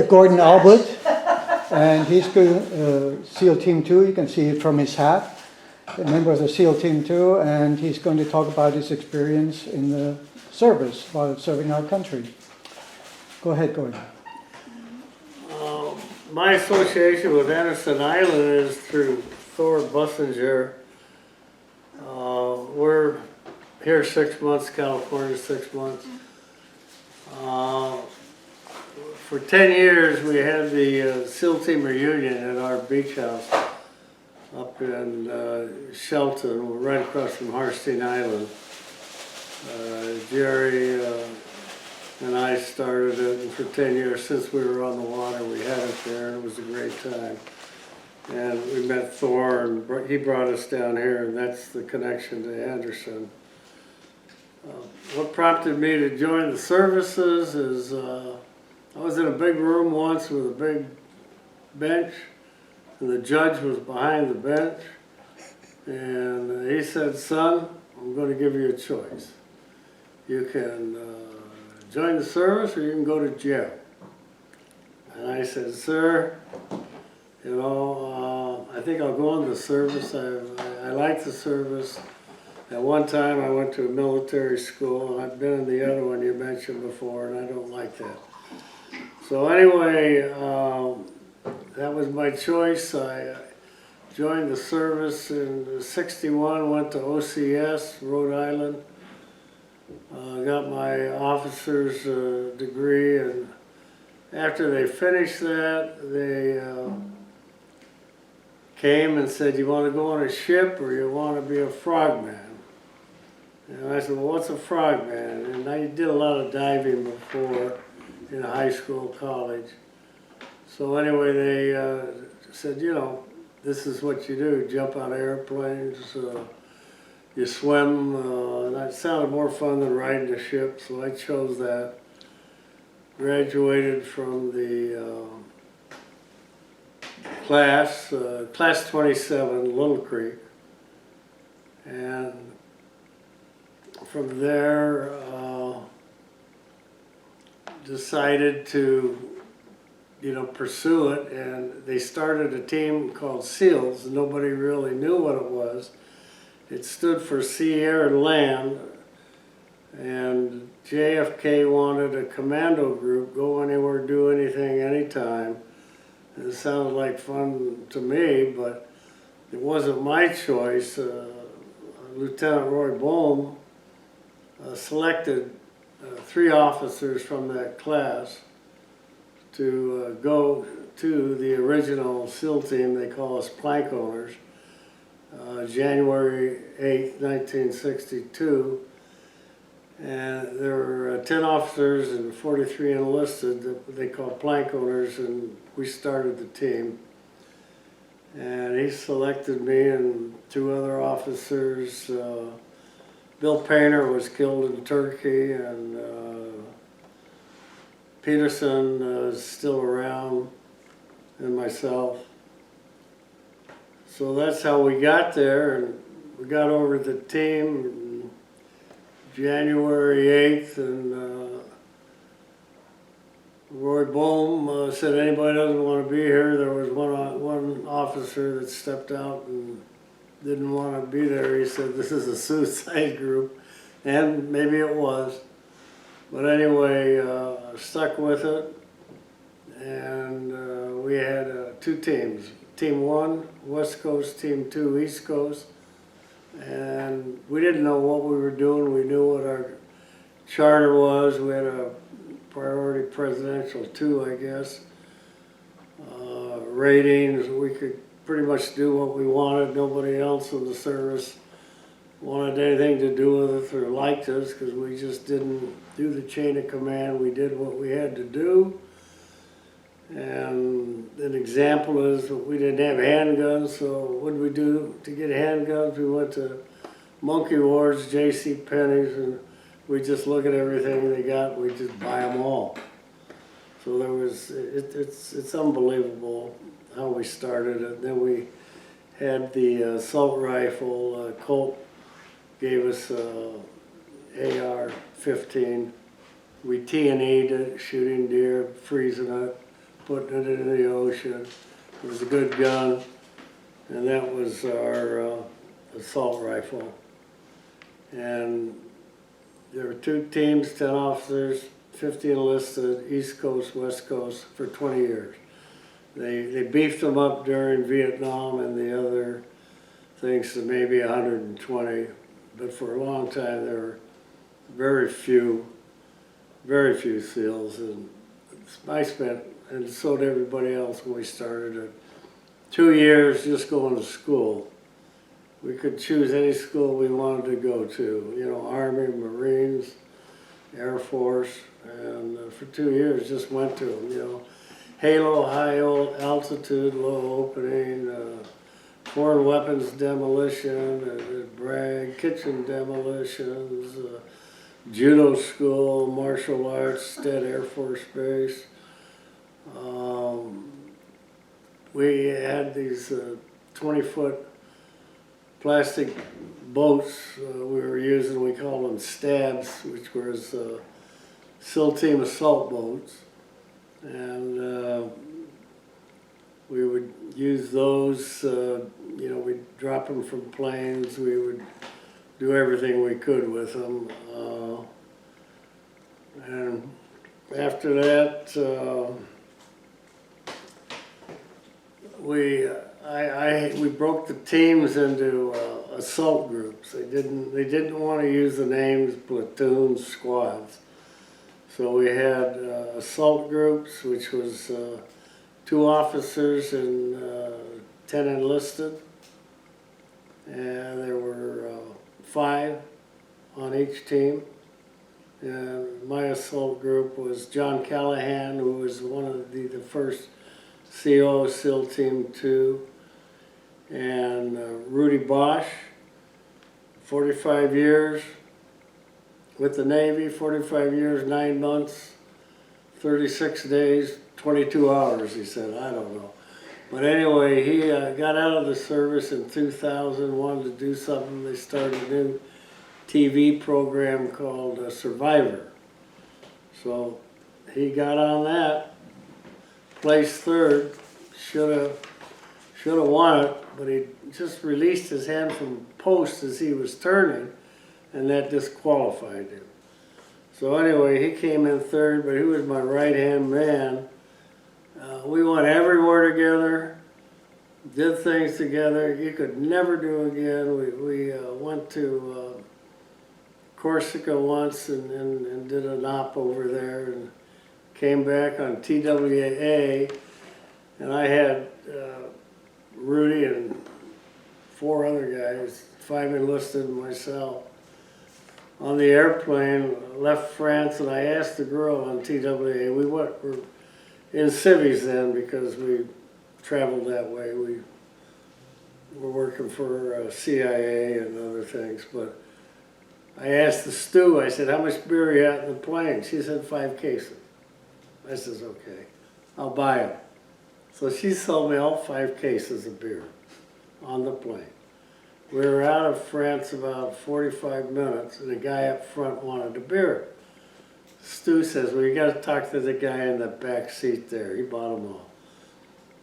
Gordon Ablitt, and he's SEAL Team 2. You can see it from his hat. A member of the SEAL Team 2, and he's going to talk about his experience in the service while serving our country. Go ahead, Gordon. My association with Anderson Island is through Thor Bussinger. We're here 6 months, California 6 months. For 10 years we had the SEAL Team reunion at our beach house up in Shelton, right across from Harstein Island. Jerry and I started it, and for 10 years since we were on the water we had it there, and it was a great time. And we met Thor, and he brought us down here, and that's the connection to Anderson. What prompted me to join the services is I was in a big room once with a big bench, and the judge was behind the bench, and he said, "Son, I'm going to give you a choice. You can join the service or you can go to jail." And I said, "Sir, you know, I think I'll go in the service. I like the service. At one time I went to a military school, and I've been in the other one you mentioned before, and I don't like that." So anyway, that was my choice. I joined the service in '61, went to OCS, Rhode Island. Got my officer's degree, and after they finished that, they came and said, "You want to go on a ship or you want to be a frogman?" And I said, "Well, what's a frogman?" And I did a lot of diving before in high school, college. So anyway, they said, "You know, this is what you do, jump out of airplanes, you swim," and that sounded more fun than riding a ship, so I chose that. Graduated from the class 27, Little Creek, and from there decided to, you know, pursue it, and they started a team called SEALs. Nobody really knew what it was. It stood for Sea, Air, and Land, and JFK wanted a commando group, go anywhere, do anything, anytime. And it sounded like fun to me, but it wasn't my choice. Lieutenant Roy Bohm selected 3 officers from that class to go to the original SEAL team. They call us plank owners. January 8th, 1962. And there were 10 officers and 43 enlisted that they call plank owners, and we started the team. And he selected me and 2 other officers. Bill Painter was killed in Turkey, and Peterson is still around, and myself. So that's how we got there, and we got over the team January 8th, and Roy Bohm said, "Anybody doesn't want to be here." There was one officer that stepped out and didn't want to be there. He said, "This is a suicide group," and maybe it was. But anyway, stuck with it, and we had 2 teams. Team 1, West Coast, Team 2, East Coast. And we didn't know what we were doing. We knew what our charter was. We had a priority presidential 2, I guess. Ratings, we could pretty much do what we wanted. Nobody else in the service wanted anything to do with us or liked us, because we just didn't do the chain of command. We did what we had to do. And an example is that we didn't have handguns, so what did we do to get handguns? We went to Monkey Ward's, J.C. Penney's, and we just look at everything they got, and we just buy them all. So there was, it's unbelievable how we started it. Then we had the assault rifle. Colt gave us AR-15. We T&E'd it, shooting deer, freezing it, putting it into the ocean. It was a good gun, and that was our assault rifle. And there were 2 teams, 10 officers, 50 enlisted, East Coast, West Coast, for 20 years. They beefed them up during Vietnam and the other things to maybe 120, but for a long time there were very few SEALs, and I spent, and so did everybody else when we started it, 2 years just going to school. We could choose any school we wanted to go to, you know, Army, Marines, Air Force, and for 2 years just went to them, you know. Halo, high altitude, low opening, foreign weapons demolition, brag, kitchen demolitions, judo school, martial arts, Stead Air Force Base. We had these 20-foot plastic boats we were using. We called them stabs, which was SEAL Team assault boats. And we would use those, you know, we'd drop them from planes. We would do everything we could with them. And after that, we broke the teams into assault groups. They didn't want to use the names platoons, squads. So we had assault groups, which was 2 officers and 10 enlisted, and there were 5 on each team. And my assault group was John Callahan, who was one of the first CO, SEAL Team 2, and Rudy Bosch, 45 years with the Navy, 45 years, 9 months, 36 days, 22 hours, he said, I don't know. But anyway, he got out of the service in 2000, wanted to do something. They started a new TV program called Survivor. So he got on that, placed 3rd, should have won it, but he just released his hand from post as he was turning, and that disqualified him. So anyway, he came in 3rd, but he was my right-hand man. We went everywhere together, did things together you could never do again. We went to Corsica once and did an op over there, and came back on TWA, and I had Rudy and 4 other guys, 5 enlisted and myself, on the airplane, left France, and I asked the girl on TWA, we were in civies then because we traveled that way. We were working for CIA and other things, but I asked the stew, I said, how much beer you got in the plane? She said 5 cases. I says, okay, I'll buy them. So she sold me all 5 cases of beer on the plane. We were out of France about 45 minutes, and the guy up front wanted a beer. Stu says, well, you got to talk to the guy in the back seat there. He bought them all.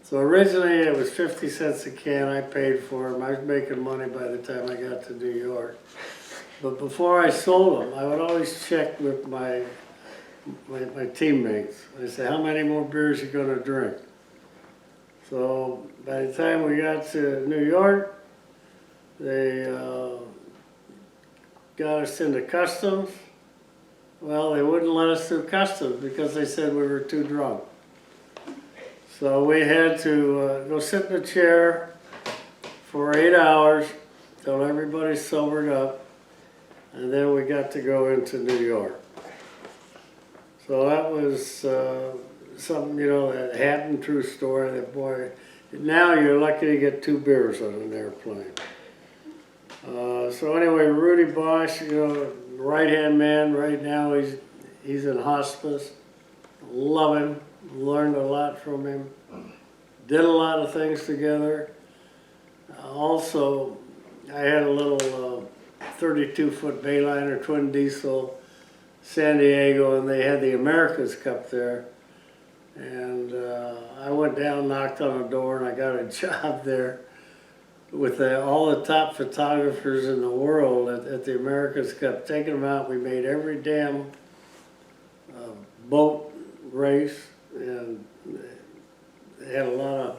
So originally it was 50 cents a can. I paid for them. I was making money by the time I got to New York. But before I sold them, I would always check with my teammates. I said, how many more beers are you going to drink? So by the time we got to New York, they got us into customs. Well, they wouldn't let us through customs because they said we were too drunk. So we had to go sit in a chair for 8 hours till everybody sobered up, and then we got to go into New York. So that was something, you know, that happened, true story. That boy, now you're lucky to get 2 beers on an airplane. So anyway, Rudy Bosch, you know, right-hand man right now, he's in hospice. Love him, learned a lot from him, did a lot of things together. Also, I had a little 32-foot Bayliner twin diesel, San Diego, and they had the America's Cup there. And I went down, knocked on a door, and I got a job there with all the top photographers in the world at the America's Cup. Taking them out, we made every damn boat race, and they had a lot of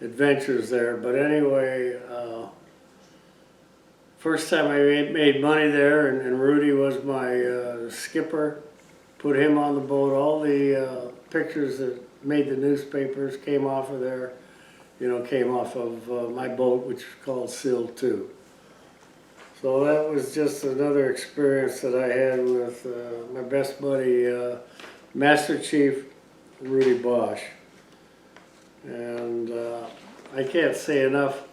adventures there. But anyway, first time I made money there, and Rudy was my skipper. Put him on the boat. All the pictures that made the newspapers came off of there, came off of my boat, which was called SEAL 2. So that was just another experience that I had with my best buddy, Master Chief Rudy Bosch. And I can't say enough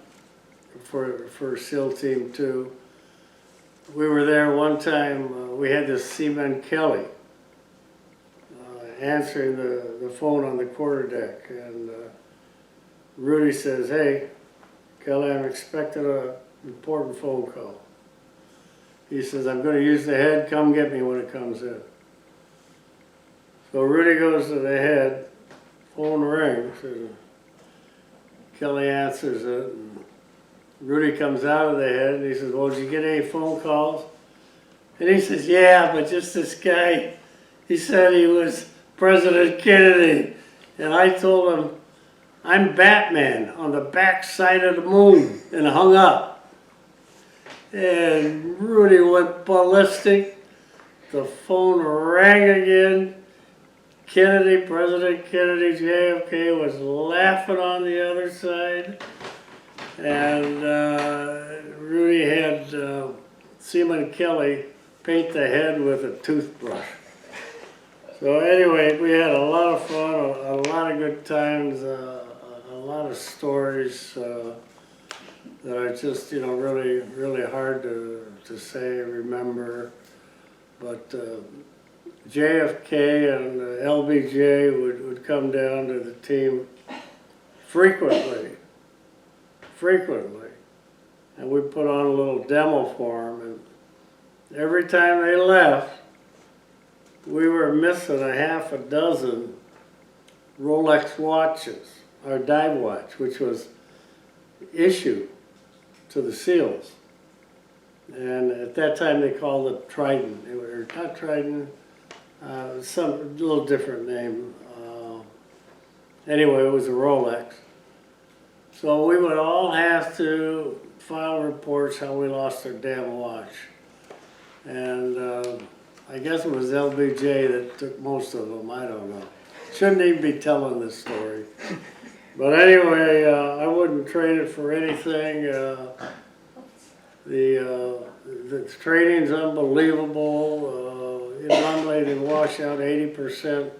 for SEAL Team 2. We were there one time, we had this Seaman Kelly answering the phone on the quarterdeck, and Rudy says, "Hey, Kelly, I'm expecting an important phone call." He says, "I'm going to use the head, come get me when it comes in." So Rudy goes to the head, phone rings, and Kelly answers it, and Rudy comes out of the head, and he says, "Well, did you get any phone calls?" And he says, "Yeah, but just this guy, he said he was President Kennedy." And I told him, "I'm Batman on the back side of the moon," and hung up. And Rudy went ballistic. The phone rang again. Kennedy, President Kennedy, JFK was laughing on the other side. And Rudy had Seaman Kelly paint the head with a toothbrush. So anyway, we had a lot of fun, a lot of good times, a lot of stories that are just, really, really hard to say, remember. But JFK and LBJ would come down to the team frequently. And we put on a little demo for them, and every time they left, we were missing a half a dozen Rolex watches, our dive watch, which was issued to the SEALs. And at that time they called it Trident, or not Trident, some little different name. Anyway, it was a Rolex. So we would all have to file reports how we lost our damn watch. And I guess it was LBJ that took most of them, I don't know. Shouldn't even be telling this story. But anyway, I wouldn't trade it for anything. The training's unbelievable. Normally they wash out 80%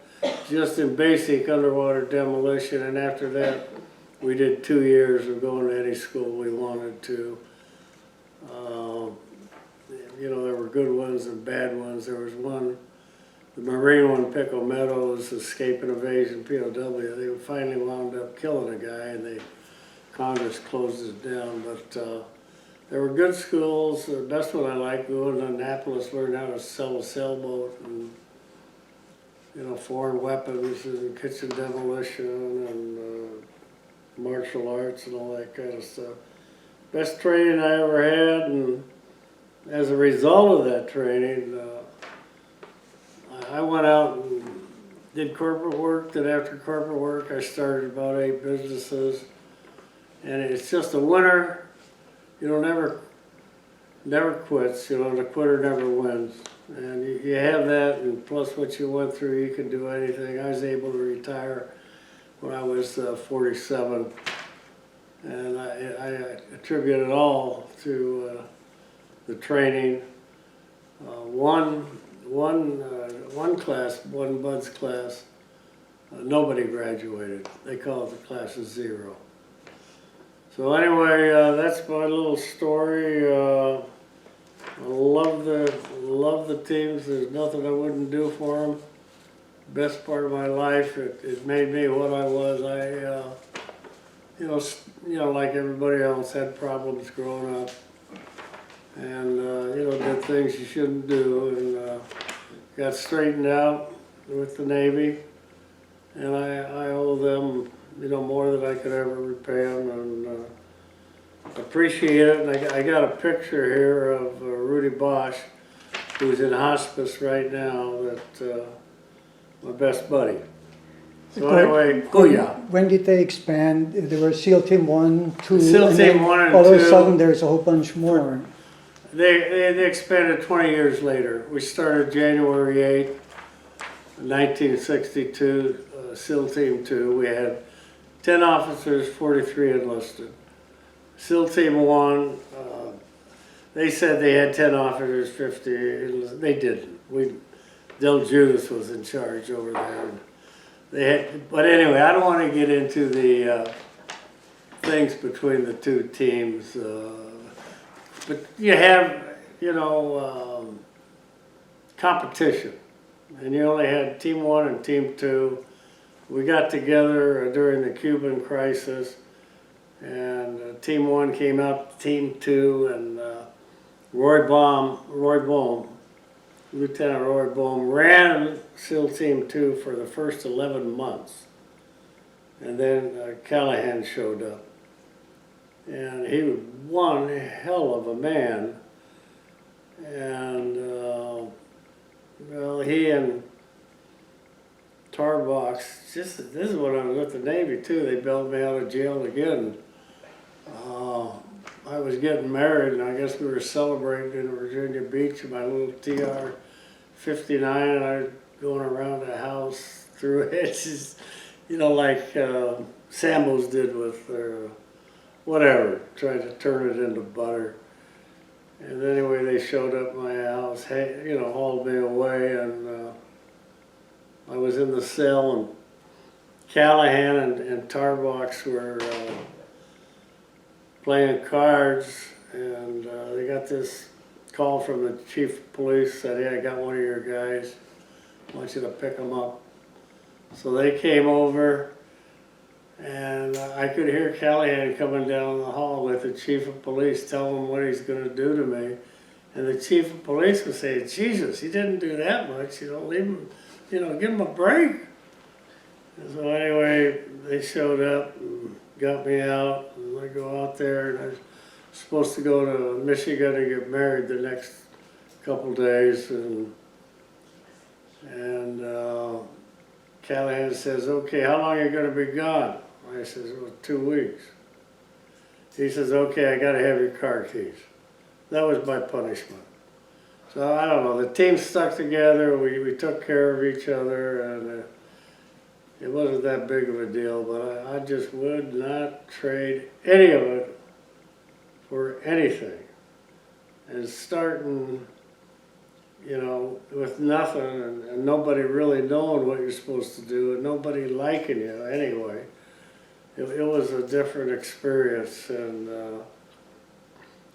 just in basic underwater demolition, and after that we did 2 years of going to any school we wanted to. There were good ones and bad ones. There was one, the Marine one, Pickle Meadows, escape and evasion, POW. They finally wound up killing a guy, and Congress closed it down. But there were good schools. The best one I liked, going to Annapolis, learned how to sell a sailboat, and foreign weapons and kitchen demolition and martial arts and all that kind of stuff. Best training I ever had, and as a result of that training, I went out and did corporate work. Then after corporate work, I started about 8 businesses, and it's just a winner. Never quits. The quitter never wins. And you have that, and plus what you went through, you can do anything. I was able to retire when I was 47, and I attribute it all to the training. One class, one Bud's class, nobody graduated. They call it the class of 0. So anyway, that's my little story. I love the teams. There's nothing I wouldn't do for them. Best part of my life. It made me what I was. Like everybody else, had problems growing up, and did things you shouldn't do, and got straightened out with the Navy, And I owe them, more than I could ever repay them, and appreciate it. And I got a picture here of Rudy Bosch, who's in hospice right now, that my best buddy. So anyway, booyah. When did they expand? There were SEAL Team 1, 2, SEAL and Team then 1 and all of a 2. sudden there's a whole bunch more. They expanded 20 years later. We started January 8th, 1962, SEAL Team 2. We had 10 officers, 43 enlisted. SEAL Team 1, they said they had 10 officers, 50 enlisted. They didn't. Del Judas was in charge over there. But anyway, I don't want to get into the things between the two teams. But you have, competition. And you only had Team 1 and Team 2. We got together during the Cuban crisis. And Team 1 came out to Team 2. And Roy Bohm, Lieutenant Roy Bohm, ran SEAL Team 2 for the first 11 months. And then Callahan showed up. And he was one hell of a man. And, he and Tarbox, this is when I was with the Navy too, they bailed me out of jail again. I was getting married, and I guess we were celebrating in Virginia Beach in my little TR-59, and I was going around the house through hedges, like Sambo's did with their whatever, trying to turn it into butter. And anyway, they showed up at my house, hauled me away, and I was in the cell, and Callahan and Tarbox were playing cards, and they got this call from the chief of police, said, "Hey, I got one of your guys, I want you to pick him up." So they came over, and I could hear Callahan coming down the hall with the chief of police telling him what he's going to do to me. And the chief of police was saying, "Jesus, he didn't do that much, leave him, give him a break." And so anyway, they showed up and got me out, and I go out there, and I was supposed to go to Michigan to get married the next couple days, and Callahan says, "Okay, how long are you going to be gone?" I says, "Well, 2 weeks." He says, "Okay, I got to have your car keys." That was my punishment. So I don't know, the team stuck together, we took care of each other, and it wasn't that big of a deal, but I just would not trade any of it for anything. And starting, with nothing, and nobody really knowing what you're supposed to do, and nobody liking you anyway, it was a different experience. And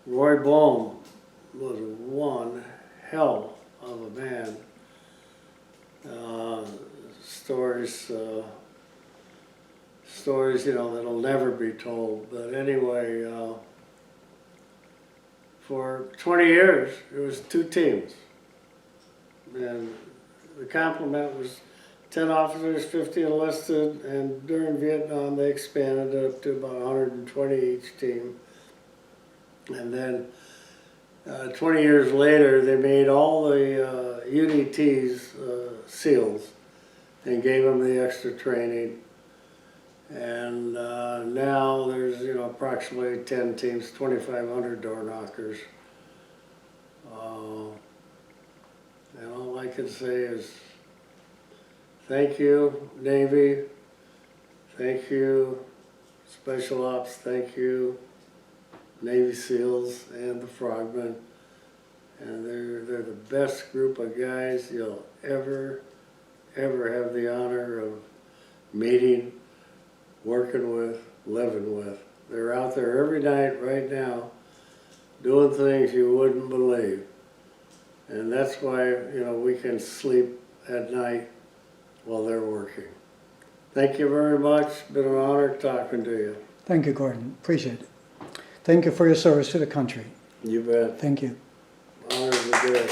Roy Bohm was one hell of a man. Stories, that'll never be told. But anyway, for 20 years, it was 2 teams. And the complement was 10 officers, 50 enlisted, and during Vietnam they expanded up to about 120 each team. And then 20 years later, they made all the UDTs SEALs and gave them the extra training. And now there's approximately 10 teams, 2,500 door knockers. And all I can say is thank you, Navy. Thank you, Special Ops. Thank you, Navy SEALs and the Frogmen. And they're the best group of guys you'll ever have the honor of meeting, working with, living with. They're out there every night right now doing things you wouldn't believe. And that's why, we can sleep at night while they're working. Thank you very much. It's been an honor talking to you. Thank you, Gordon. Appreciate it. Thank you for your service to the country. You bet. Thank you. Honor to be good.